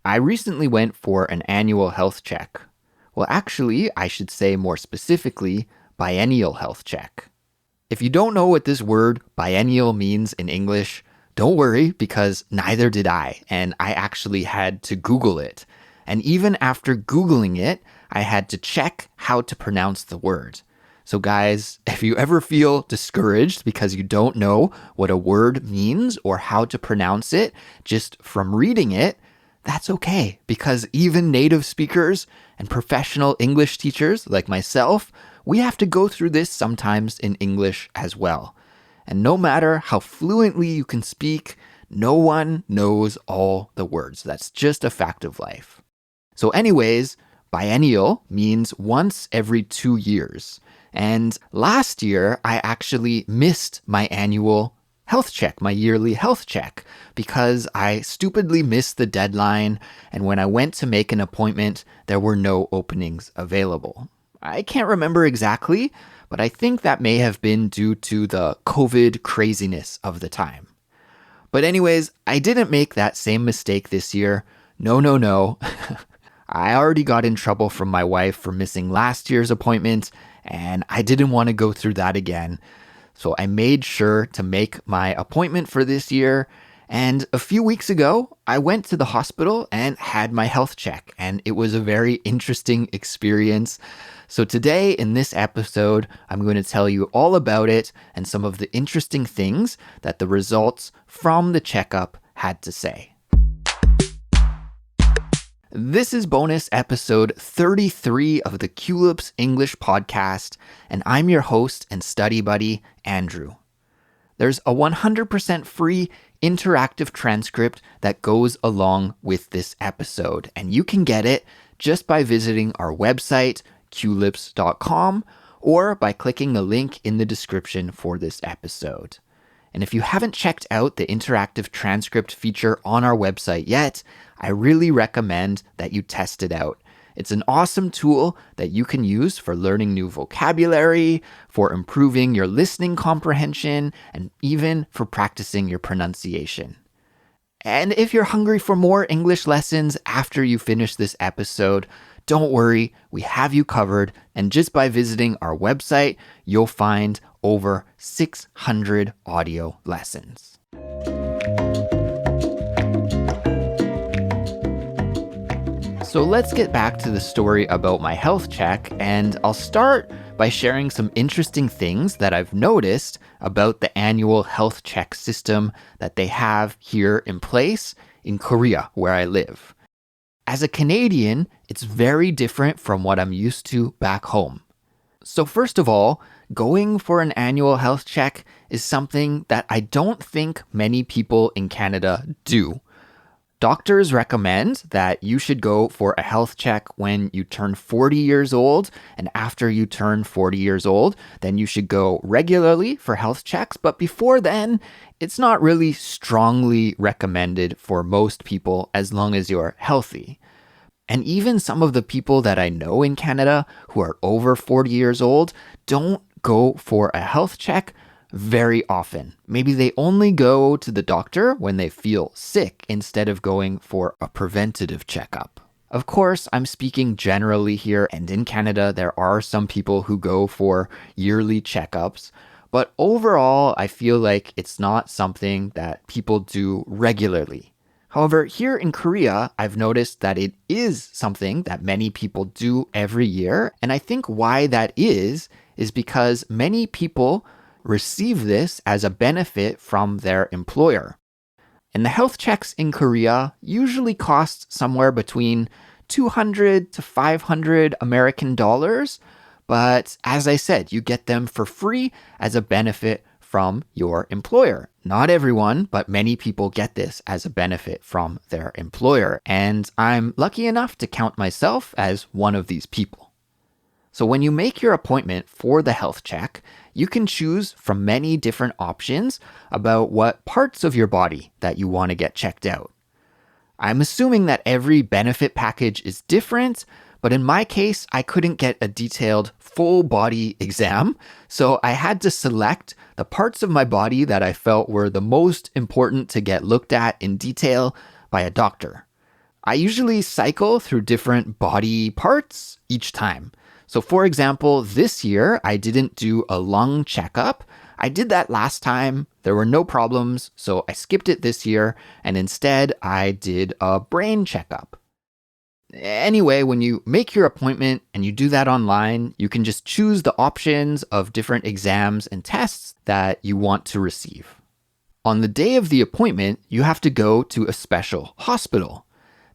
I recently went for an annual health check. Well, actually, I should say more specifically, biennial health check. If you don't know what this word biennial means in English, don't worry because neither did I, and I actually had to Google it. And even after Googling it, I had to check how to pronounce the word. So guys, if you ever feel discouraged because you don't know what a word means or how to pronounce it just from reading it, that's okay, because even native speakers and professional English teachers like myself, we have to go through this sometimes in English as well. And no matter how fluently you can speak, no one knows all the words. That's just a fact of life. So anyways, biennial means once every 2 years. And last year, I actually missed my annual health check, my yearly health check, because I stupidly missed the deadline, and when I went to make an appointment, there were no openings available. I can't remember exactly, but I think that may have been due to the COVID craziness of the time. But anyways, I didn't make that same mistake this year. No. I already got in trouble from my wife for missing last year's appointment, and I didn't want to go through that again. So I made sure to make my appointment for this year. And a few weeks ago, I went to the hospital and had my health check. And it was a very interesting experience. So today in this episode, I'm going to tell you all about it and some of the interesting things that the results from the checkup had to say. This is bonus episode 33 of the Culips English podcast, and I'm your host and study buddy, Andrew. There's a 100% free interactive transcript that goes along with this episode, and you can get it just by visiting our website, culips.com, or by clicking the link in the description for this episode. And if you haven't checked out the interactive transcript feature on our website yet, I really recommend that you test it out. It's an awesome tool that you can use for learning new vocabulary, for improving your listening comprehension, and even for practicing your pronunciation. And if you're hungry for more English lessons after you finish this episode, don't worry, we have you covered. And just by visiting our website, you'll find over 600 audio lessons. So let's get back to the story about my health check, and I'll start by sharing some interesting things that I've noticed about the annual health check system that they have here in place in Korea, where I live. As a Canadian, it's very different from what I'm used to back home. So first of all, going for an annual health check is something that I don't think many people in Canada do. Doctors recommend that you should go for a health check when you turn 40 years old, and after you turn 40 years old, then you should go regularly for health checks. But before then, it's not really strongly recommended for most people as long as you're healthy. And even some of the people that I know in Canada who are over 40 years old don't go for a health check very often. Maybe they only go to the doctor when they feel sick instead of going for a preventative checkup. Of course, I'm speaking generally here, and in Canada, there are some people who go for yearly checkups. But overall, I feel like it's not something that people do regularly. However, here in Korea, I've noticed that it is something that many people do every year. And I think why that is because many people receive this as a benefit from their employer. And the health checks in Korea usually cost somewhere between 200 to 500 American dollars. But as I said, you get them for free as a benefit from your employer. Not everyone, but many people get this as a benefit from their employer. And I'm lucky enough to count myself as one of these people. So when you make your appointment for the health check, you can choose from many different options about what parts of your body that you want to get checked out. I'm assuming that every benefit package is different, but in my case, I couldn't get a detailed full body exam, so I had to select the parts of my body that I felt were the most important to get looked at in detail by a doctor. I usually cycle through different body parts each time. So for example, this year, I didn't do a lung checkup. I did that last time. There were no problems, so I skipped it this year, and instead I did a brain checkup. Anyway, when you make your appointment and you do that online, you can just choose the options of different exams and tests that you want to receive. On the day of the appointment, you have to go to a special hospital.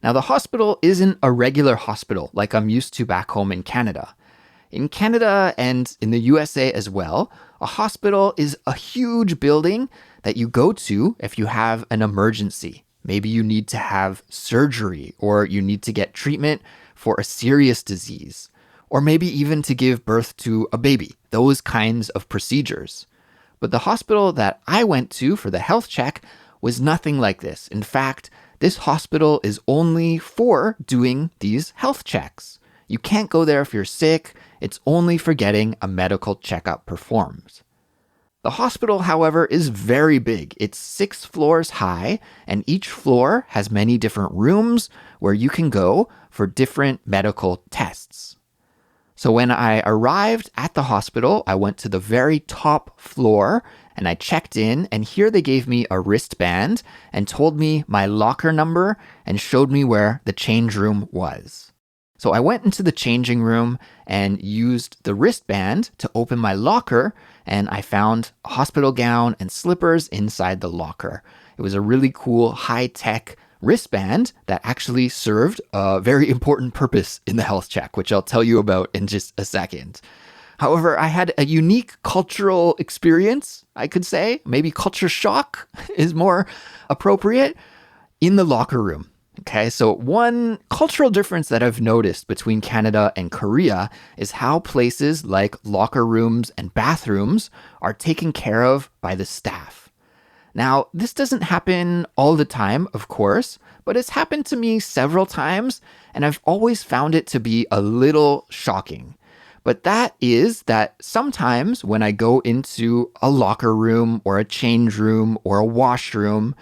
Now, the hospital isn't a regular hospital like I'm used to back home in Canada. In Canada and in the USA as well, a hospital is a huge building that you go to if you have an emergency. Maybe you need to have surgery, or you need to get treatment for a serious disease, or maybe even to give birth to a baby, those kinds of procedures. But the hospital that I went to for the health check was nothing like this. In fact, this hospital is only for doing these health checks. You can't go there if you're sick. It's only for getting a medical checkup performed. The hospital, however, is very big. It's 6 floors high, and each floor has many different rooms where you can go for different medical tests. So when I arrived at the hospital, I went to the very top floor and I checked in, and here they gave me a wristband and told me my locker number and showed me where the change room was. So I went into the changing room and used the wristband to open my locker, and I found a hospital gown and slippers inside the locker. It was a really cool high-tech wristband that actually served a very important purpose in the health check, which I'll tell you about in just a second. However, I had a unique cultural experience, I could say. Maybe culture shock is more appropriate in the locker room. Okay, so one cultural difference that I've noticed between Canada and Korea is how places like locker rooms and bathrooms are taken care of by the staff. Now, this doesn't happen all the time, of course, but it's happened to me several times, and I've always found it to be a little shocking. But that is that sometimes when I go into a locker room or a change room or a washroom,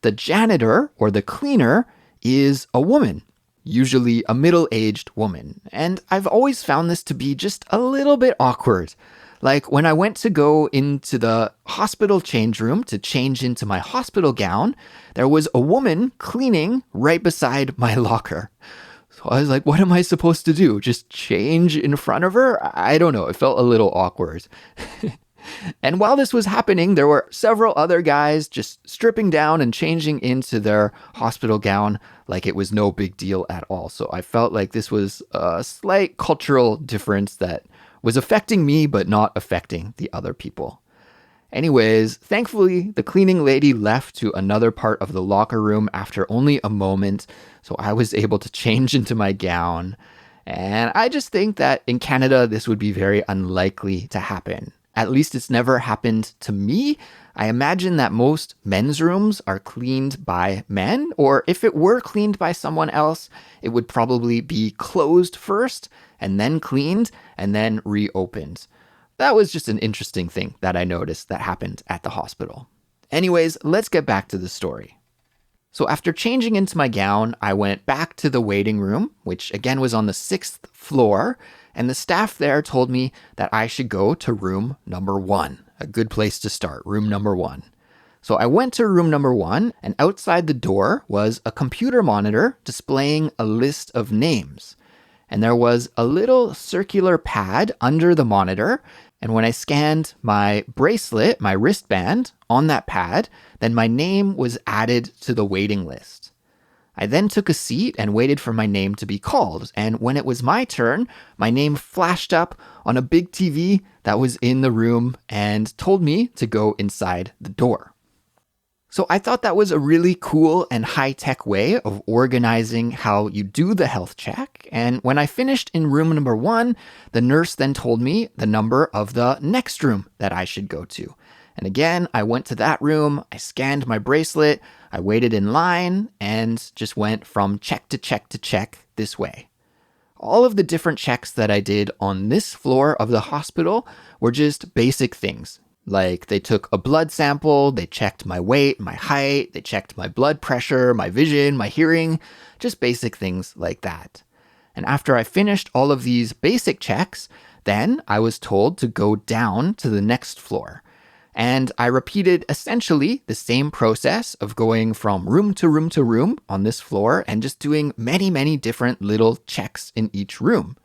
the janitor or the cleaner is a woman, usually a middle-aged woman. And I've always found this to be just a little bit awkward. Like when I went to go into the hospital change room to change into my hospital gown, there was a woman cleaning right beside my locker. So I was like, what am I supposed to do? Just change in front of her? I don't know. It felt a little awkward. And while this was happening, there were several other guys just stripping down and changing into their hospital gown like it was no big deal at all. So I felt like this was a slight cultural difference that was affecting me, but not affecting the other people. Anyways, thankfully, the cleaning lady left to another part of the locker room after only a moment, so I was able to change into my gown. And I just think that in Canada, this would be very unlikely to happen. At least it's never happened to me. I imagine that most men's rooms are cleaned by men, or if it were cleaned by someone else, it would probably be closed first and then cleaned and then reopened. That was just an interesting thing that I noticed that happened at the hospital. Anyways, let's get back to the story. So after changing into my gown, I went back to the waiting room, which again was on the 6th floor, and the staff there told me that I should go to room number 1. A good place to start, room number 1. So I went to room number 1, and outside the door was a computer monitor displaying a list of names. And there was a little circular pad under the monitor, and when I scanned my bracelet, my wristband, on that pad, then my name was added to the waiting list. I then took a seat and waited for my name to be called, and when it was my turn, my name flashed up on a big TV that was in the room and told me to go inside the door. So I thought that was a really cool and high-tech way of organizing how you do the health check, and when I finished in room number 1, the nurse then told me the number of the next room that I should go to. And again, I went to that room, I scanned my bracelet, I waited in line, and just went from check to check to check this way. All of the different checks that I did on this floor of the hospital were just basic things. Like they took a blood sample, they checked my weight, my height, they checked my blood pressure, my vision, my hearing, just basic things like that. And after I finished all of these basic checks, then I was told to go down to the next floor. And I repeated essentially the same process of going from room to room to room on this floor and just doing many, many different little checks in each room.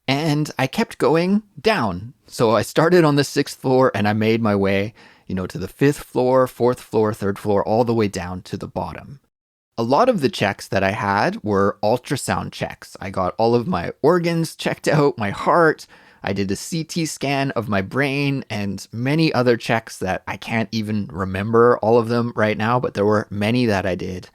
And I kept going down. So I started on the 6th floor and I made my way, to the 5th floor, 4th floor, 3rd floor, all the way down to the bottom. A lot of the checks that I had were ultrasound checks. I got all of my organs checked out, my heart. I did a CT scan of my brain and many other checks that I can't even remember all of them right now, but there were many that I did.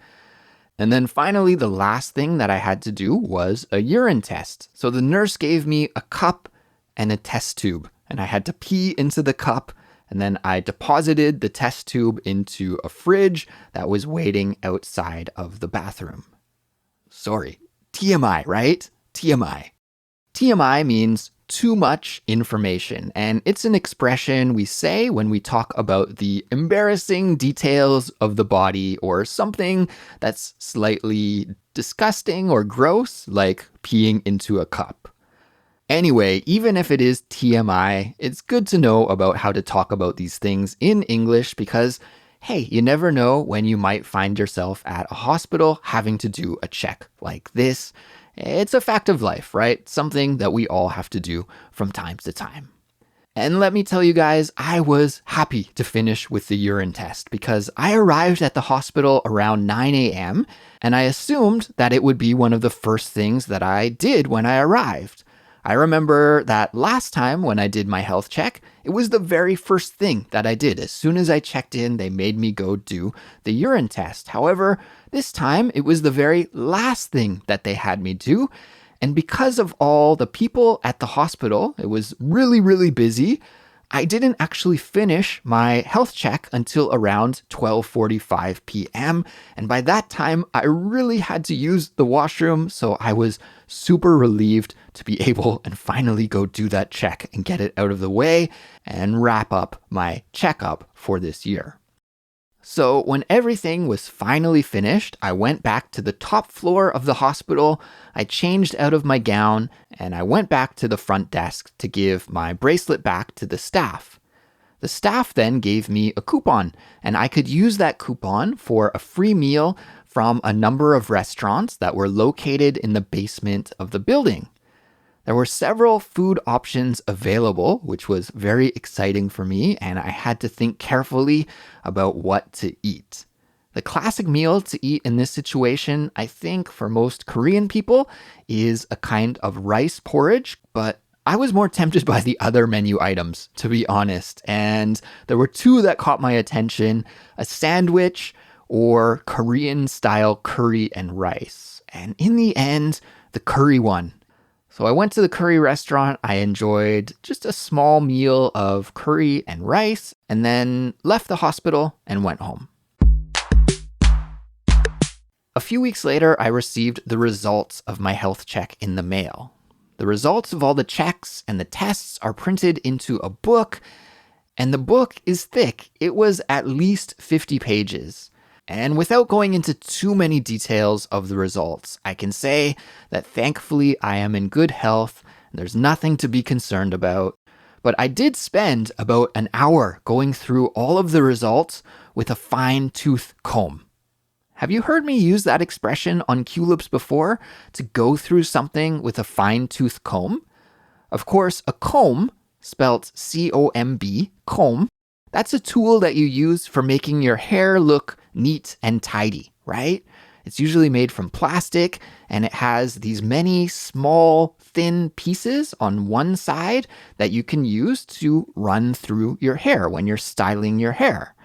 And then finally, the last thing that I had to do was a urine test. So the nurse gave me a cup and a test tube, and I had to pee into the cup, and then I deposited the test tube into a fridge that was waiting outside of the bathroom. Sorry, TMI, right? TMI. TMI means too much information, and it's an expression we say when we talk about the embarrassing details of the body or something that's slightly disgusting or gross, like peeing into a cup. Anyway, even if it is TMI, it's good to know about how to talk about these things in English because, hey, you never know when you might find yourself at a hospital having to do a check like this. It's a fact of life, right? Something that we all have to do from time to time. And let me tell you guys, I was happy to finish with the urine test because I arrived at the hospital around 9 a.m. and I assumed that it would be one of the first things that I did when I arrived. I remember that last time when I did my health check, it was the very first thing that I did. As soon as I checked in, they made me go do the urine test. However, this time it was the very last thing that they had me do. And because of all the people at the hospital, it was really, really busy. I didn't actually finish my health check until around 12:45 p.m. And by that time, I really had to use the washroom. So I was super relieved to be able and finally go do that check and get it out of the way and wrap up my checkup for this year. So when everything was finally finished, I went back to the top floor of the hospital, I changed out of my gown, and I went back to the front desk to give my bracelet back to the staff. The staff then gave me a coupon, and I could use that coupon for a free meal from a number of restaurants that were located in the basement of the building. There were several food options available, which was very exciting for me, and I had to think carefully about what to eat. The classic meal to eat in this situation, I think for most Korean people, is a kind of rice porridge, but I was more tempted by the other menu items, to be honest, and there were two that caught my attention, a sandwich or Korean-style curry and rice. And in the end, the curry won. So I went to the curry restaurant, I enjoyed just a small meal of curry and rice, and then left the hospital and went home. A few weeks later, I received the results of my health check in the mail. The results of all the checks and the tests are printed into a book, and the book is thick. It was at least 50 pages. And without going into too many details of the results, I can say that thankfully I am in good health and there's nothing to be concerned about. But I did spend about an hour going through all of the results with a fine-tooth comb. Have you heard me use that expression on Culips before, to go through something with a fine-tooth comb? Of course, a comb, spelt C-O-M-B, comb, that's a tool that you use for making your hair look neat and tidy, right? It's usually made from plastic, and it has these many small, thin pieces on one side that you can use to run through your hair when you're styling your hair.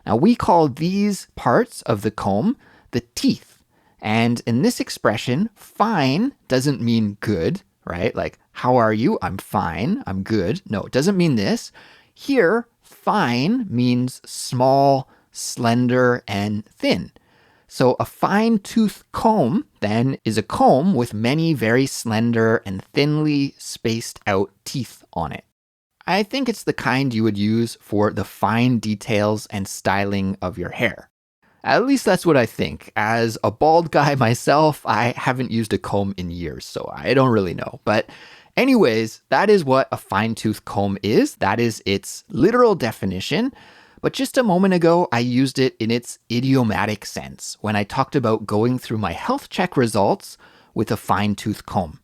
Now, we call these parts of the comb the teeth. And in this expression, fine doesn't mean good, right? Like, how are you? I'm fine. I'm good. No, it doesn't mean this. Here, fine means small, slender, and thin. So a fine-tooth comb, then, is a comb with many very slender and thinly spaced out teeth on it. I think it's the kind you would use for the fine details and styling of your hair. At least that's what I think. As a bald guy myself, I haven't used a comb in years, so I don't really know. But anyways, that is what a fine-tooth comb is. That is its literal definition. But just a moment ago, I used it in its idiomatic sense when I talked about going through my health check results with a fine-tooth comb.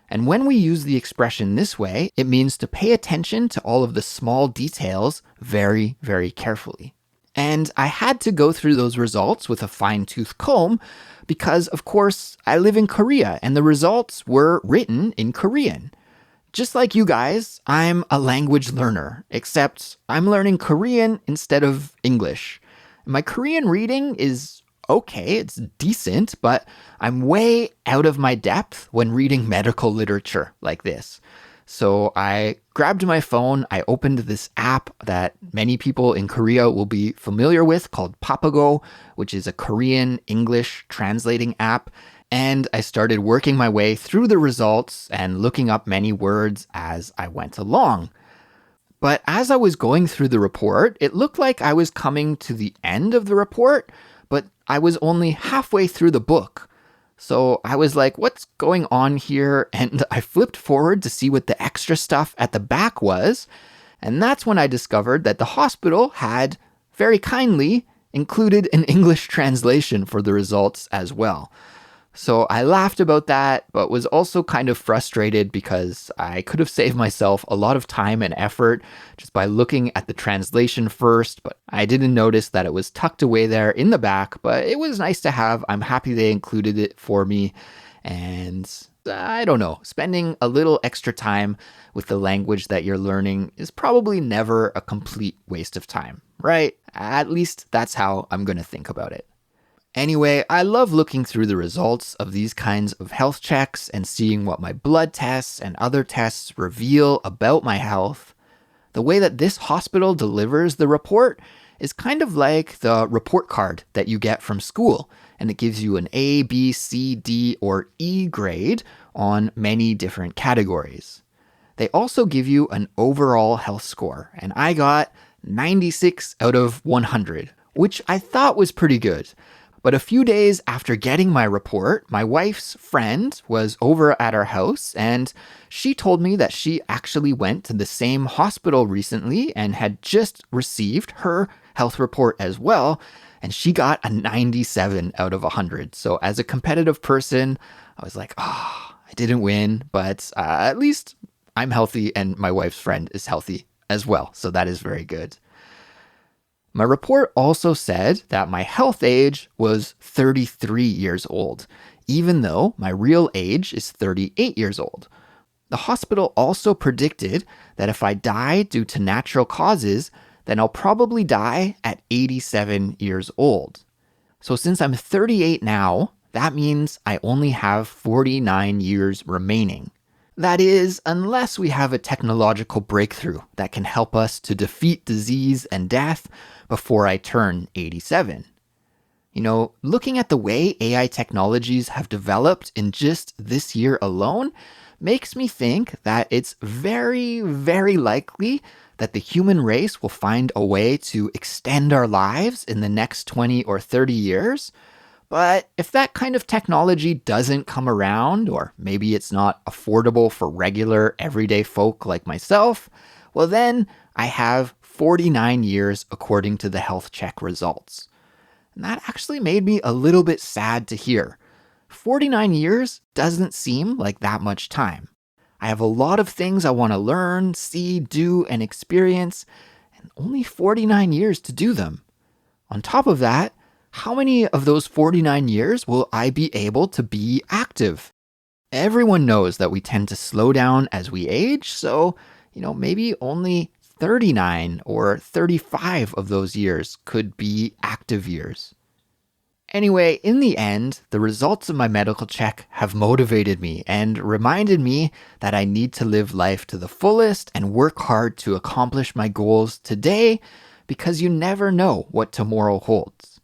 And when we use the expression this way, it means to pay attention to all of the small details very, very carefully. And I had to go through those results with a fine-tooth comb because, of course, I live in Korea and the results were written in Korean. Just like you guys, I'm a language learner, except I'm learning Korean instead of English. My Korean reading is okay, it's decent, but I'm way out of my depth when reading medical literature like this. So I grabbed my phone, I opened this app that many people in Korea will be familiar with called Papago, which is a Korean English translating app. And I started working my way through the results and looking up many words as I went along. But as I was going through the report, it looked like I was coming to the end of the report, but I was only halfway through the book. So I was like, what's going on here? And I flipped forward to see what the extra stuff at the back was. And that's when I discovered that the hospital had, very kindly, included an English translation for the results as well. So I laughed about that, but was also kind of frustrated because I could have saved myself a lot of time and effort just by looking at the translation first, but I didn't notice that it was tucked away there in the back, but it was nice to have. I'm happy they included it for me. And I don't know, spending a little extra time with the language that you're learning is probably never a complete waste of time, right? At least that's how I'm going to think about it. Anyway, I love looking through the results of these kinds of health checks and seeing what my blood tests and other tests reveal about my health. The way that this hospital delivers the report is kind of like the report card that you get from school, and it gives you an A, B, C, D, or E grade on many different categories. They also give you an overall health score, and I got 96 out of 100, which I thought was pretty good. But a few days after getting my report, my wife's friend was over at our house and she told me that she actually went to the same hospital recently and had just received her health report as well. And she got a 97 out of 100. So as a competitive person, I was like, I didn't win, but at least I'm healthy and my wife's friend is healthy as well. So that is very good. My report also said that my health age was 33 years old, even though my real age is 38 years old. The hospital also predicted that if I die due to natural causes, then I'll probably die at 87 years old. So since I'm 38 now, that means I only have 49 years remaining. That is, unless we have a technological breakthrough that can help us to defeat disease and death before I turn 87. You know, looking at the way AI technologies have developed in just this year alone makes me think that it's very, very likely that the human race will find a way to extend our lives in the next 20 or 30 years. But if that kind of technology doesn't come around, or maybe it's not affordable for regular, everyday folk like myself, well then I have 49 years according to the health check results. And that actually made me a little bit sad to hear. 49 years doesn't seem like that much time. I have a lot of things I want to learn, see, do, and experience, and only 49 years to do them. On top of that, how many of those 49 years will I be able to be active? Everyone knows that we tend to slow down as we age, so, maybe only 39 or 35 of those years could be active years. Anyway, in the end, the results of my medical check have motivated me and reminded me that I need to live life to the fullest and work hard to accomplish my goals today because you never know what tomorrow holds.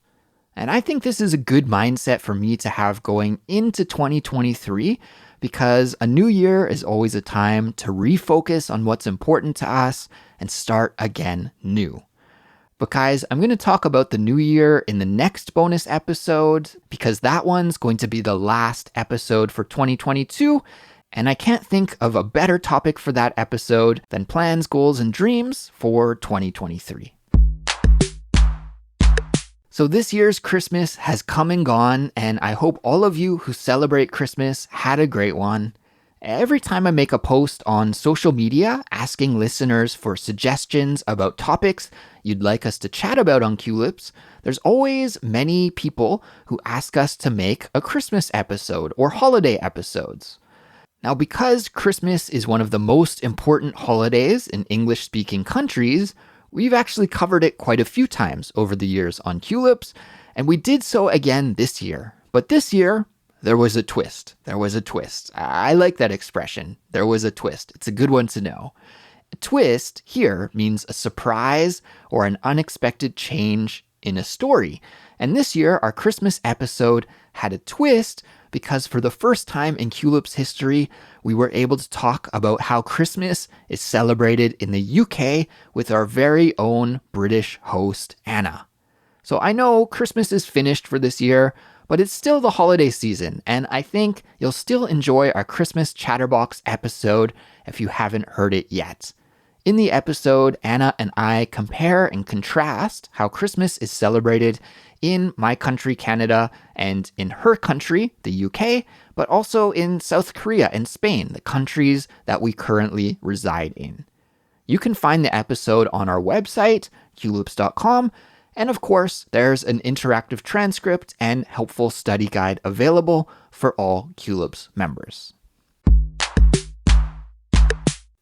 And I think this is a good mindset for me to have going into 2023 because a new year is always a time to refocus on what's important to us and start again new. But guys, I'm going to talk about the new year in the next bonus episode because that one's going to be the last episode for 2022. And I can't think of a better topic for that episode than plans, goals, and dreams for 2023. So this year's Christmas has come and gone, and I hope all of you who celebrate Christmas had a great one. Every time I make a post on social media asking listeners for suggestions about topics you'd like us to chat about on Culips, there's always many people who ask us to make a Christmas episode or holiday episodes. Now, because Christmas is one of the most important holidays in English-speaking countries, we've actually covered it quite a few times over the years on Culips, and we did so again this year. But this year, there was a twist. There was a twist. I like that expression. There was a twist. It's a good one to know. A twist here means a surprise or an unexpected change in a story. And this year, our Christmas episode had a twist because for the first time in Culips history, we were able to talk about how Christmas is celebrated in the UK with our very own British host, Anna. So I know Christmas is finished for this year, but it's still the holiday season, and I think you'll still enjoy our Christmas Chatterbox episode if you haven't heard it yet. In the episode, Anna and I compare and contrast how Christmas is celebrated in my country, Canada, and in her country, the UK, but also in South Korea and Spain, the countries that we currently reside in. You can find the episode on our website, culips.com, and of course, there's an interactive transcript and helpful study guide available for all Culips members.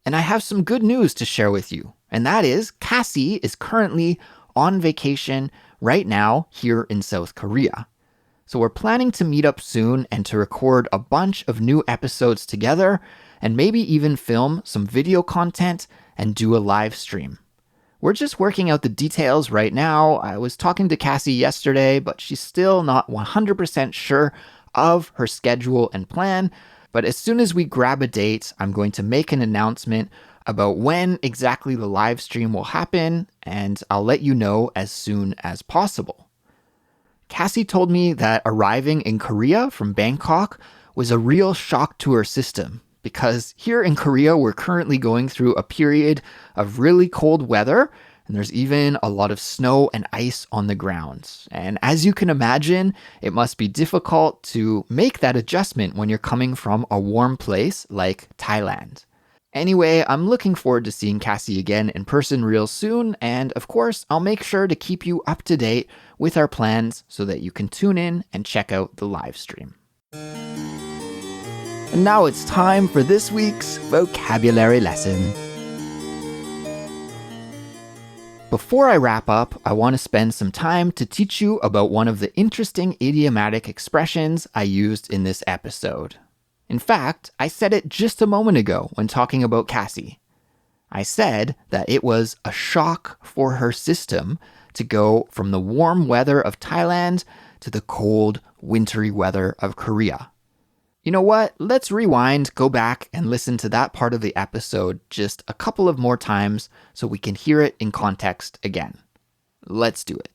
And I have some good news to share with you, and that is Cassie is currently on vacation right now here in South Korea. So we're planning to meet up soon and to record a bunch of new episodes together and maybe even film some video content and do a live stream. We're just working out the details right now. I was talking to Cassie yesterday, but she's still not 100% sure of her schedule and plan. But as soon as we grab a date, I'm going to make an announcement about when exactly the live stream will happen, and I'll let you know as soon as possible. Cassie told me that arriving in Korea from Bangkok was a real shock to her system, because here in Korea, we're currently going through a period of really cold weather, and there's even a lot of snow and ice on the ground. And as you can imagine, it must be difficult to make that adjustment when you're coming from a warm place like Thailand. Anyway, I'm looking forward to seeing Cassie again in person real soon, and of course, I'll make sure to keep you up to date with our plans so that you can tune in and check out the live stream. And now it's time for this week's vocabulary lesson. Before I wrap up, I want to spend some time to teach you about one of the interesting idiomatic expressions I used in this episode. In fact, I said it just a moment ago when talking about Cassie. I said that it was a shock for her system to go from the warm weather of Thailand to the cold, wintry weather of Korea. You know what? Let's rewind, go back, and listen to that part of the episode just a couple of more times so we can hear it in context again. Let's do it.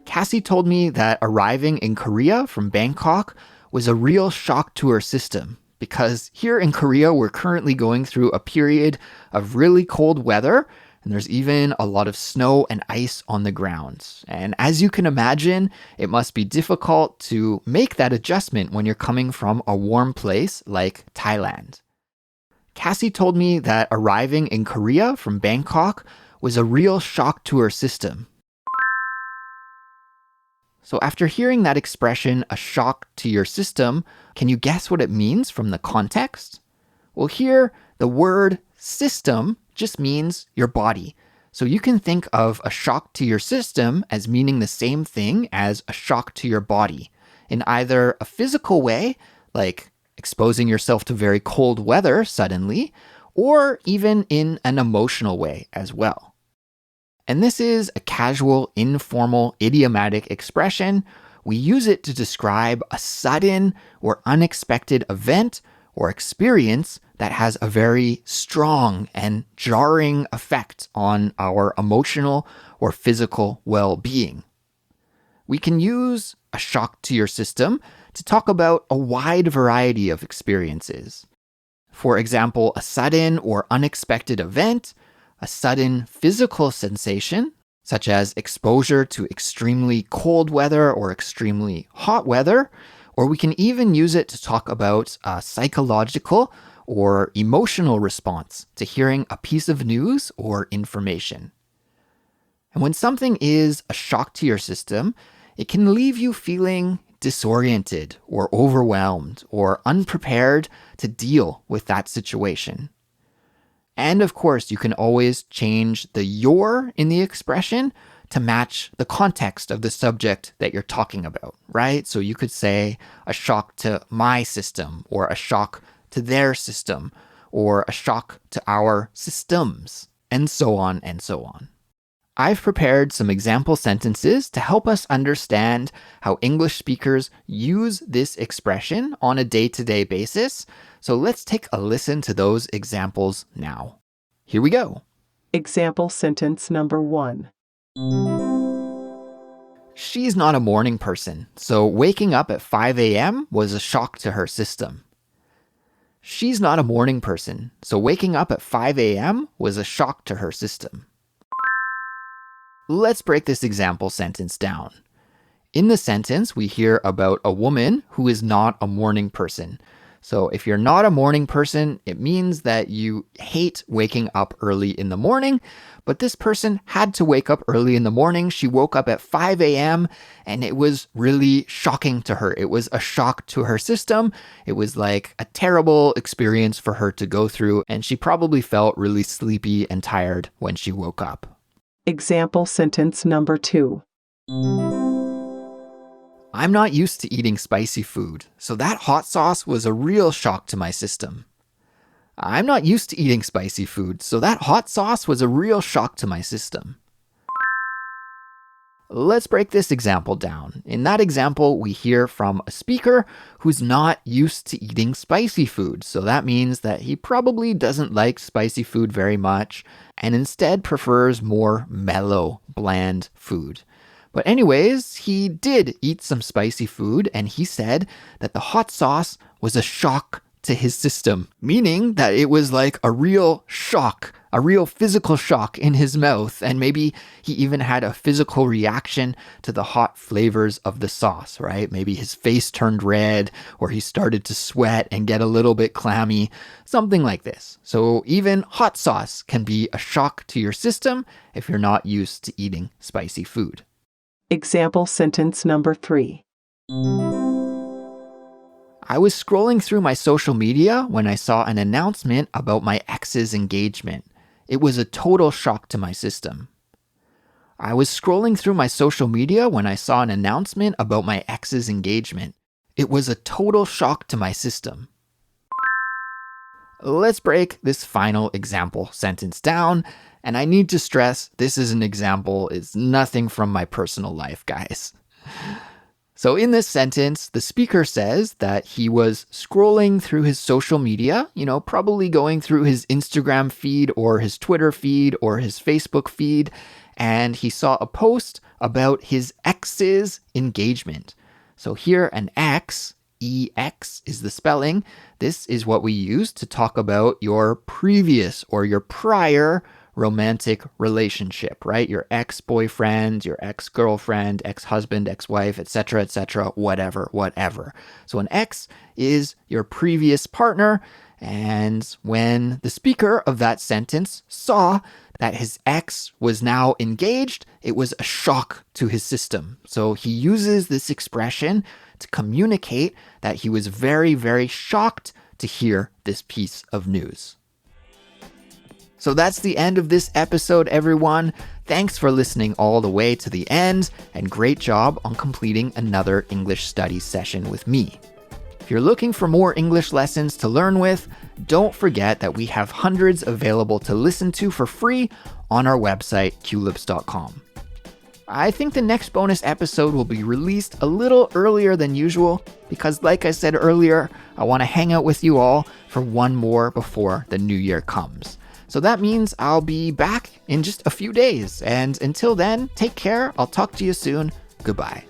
Cassie told me that arriving in Korea from Bangkok was a real shock to her system because here in Korea, we're currently going through a period of really cold weather, and there's even a lot of snow and ice on the ground. And as you can imagine, it must be difficult to make that adjustment when you're coming from a warm place like Thailand. Cassie told me that arriving in Korea from Bangkok was a real shock to her system. So after hearing that expression, a shock to your system, can you guess what it means from the context? Well, here, the word system just means your body. So you can think of a shock to your system as meaning the same thing as a shock to your body in either a physical way, like exposing yourself to very cold weather suddenly, or even in an emotional way as well. And this is a casual, informal, idiomatic expression. We use it to describe a sudden or unexpected event or experience that has a very strong and jarring effect on our emotional or physical well-being. We can use a shock to your system to talk about a wide variety of experiences. For example, a sudden or unexpected event, a sudden physical sensation, such as exposure to extremely cold weather or extremely hot weather, or we can even use it to talk about a psychological or emotional response to hearing a piece of news or information. And when something is a shock to your system, it can leave you feeling disoriented or overwhelmed or unprepared to deal with that situation. And of course, you can always change the your in the expression to match the context of the subject that you're talking about, right? So you could say a shock to my system, or a shock to their system, or a shock to our systems, and so on and so on. I've prepared some example sentences to help us understand how English speakers use this expression on a day-to-day basis. So let's take a listen to those examples now. Here we go. Example sentence number 1. She's not a morning person, so waking up at 5 a.m. was a shock to her system. She's not a morning person, so waking up at 5 a.m. was a shock to her system. Let's break this example sentence down. In the sentence, we hear about a woman who is not a morning person. So if you're not a morning person, it means that you hate waking up early in the morning, but this person had to wake up early in the morning. She woke up at 5 a.m. and it was really shocking to her. It was a shock to her system. It was like a terrible experience for her to go through, and she probably felt really sleepy and tired when she woke up. Example sentence number 2. I'm not used to eating spicy food, so that hot sauce was a real shock to my system. I'm not used to eating spicy food, so that hot sauce was a real shock to my system. Let's break this example down. In that example, we hear from a speaker who's not used to eating spicy food. So that means that he probably doesn't like spicy food very much and instead prefers more mellow, bland food. But anyways, he did eat some spicy food, and he said that the hot sauce was a shock to his system, meaning that it was like a real shock, a real physical shock in his mouth, and maybe he even had a physical reaction to the hot flavors of the sauce, right? Maybe his face turned red, or he started to sweat and get a little bit clammy, something like this. So even hot sauce can be a shock to your system if you're not used to eating spicy food. Example sentence number 3. I was scrolling through my social media when I saw an announcement about my ex's engagement. It was a total shock to my system. I was scrolling through my social media when I saw an announcement about my ex's engagement. It was a total shock to my system. Let's break this final example sentence down. And I need to stress, this is an example. It's nothing from my personal life, guys. So in this sentence, the speaker says that he was scrolling through his social media, probably going through his Instagram feed or his Twitter feed or his Facebook feed, and he saw a post about his ex's engagement. So here an ex, EX is the spelling. This is what we use to talk about your previous or your prior romantic relationship, right? Your ex-boyfriend, your ex-girlfriend, ex-husband, ex-wife, etc., whatever. So an ex is your previous partner, and when the speaker of that sentence saw that his ex was now engaged, it was a shock to his system. So he uses this expression to communicate that he was very, very shocked to hear this piece of news. So that's the end of this episode, everyone. Thanks for listening all the way to the end, and great job on completing another English study session with me. If you're looking for more English lessons to learn with, don't forget that we have hundreds available to listen to for free on our website, culips.com. I think the next bonus episode will be released a little earlier than usual because, like I said earlier, I want to hang out with you all for one more before the new year comes. So that means I'll be back in just a few days. And until then, take care. I'll talk to you soon. Goodbye.